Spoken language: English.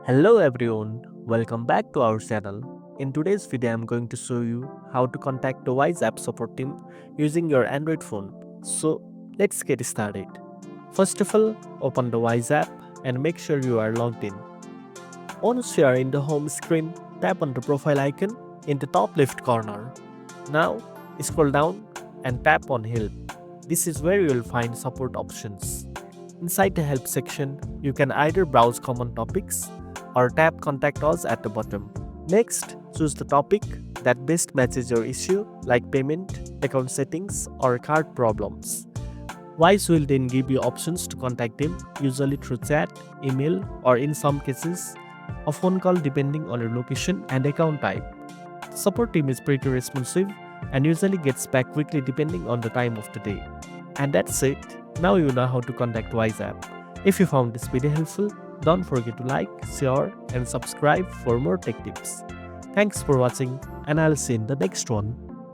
Hello everyone, welcome back to our channel. In today's video, I'm going to show you how to contact the Wise app support team using your Android phone. So let's get started. First of all, open the Wise app and make sure you are logged in. Once you are in the home screen, tap on the profile icon in the top left corner. Now scroll down and tap on Help. This is where you will find support options. Inside the help section, you can either browse common topics or tap contact us at the bottom. Next, choose the topic that best matches your issue like payment, account settings, or card problems. Wise will then give you options to contact them, usually through chat, email, or in some cases, a phone call depending on your location and account type. The support team is pretty responsive and usually gets back quickly depending on the time of the day. And that's it. Now you know how to contact Wise app. If you found this video helpful, don't forget to like, share, and subscribe for more tech tips. Thanks for watching, and I'll see you in the next one.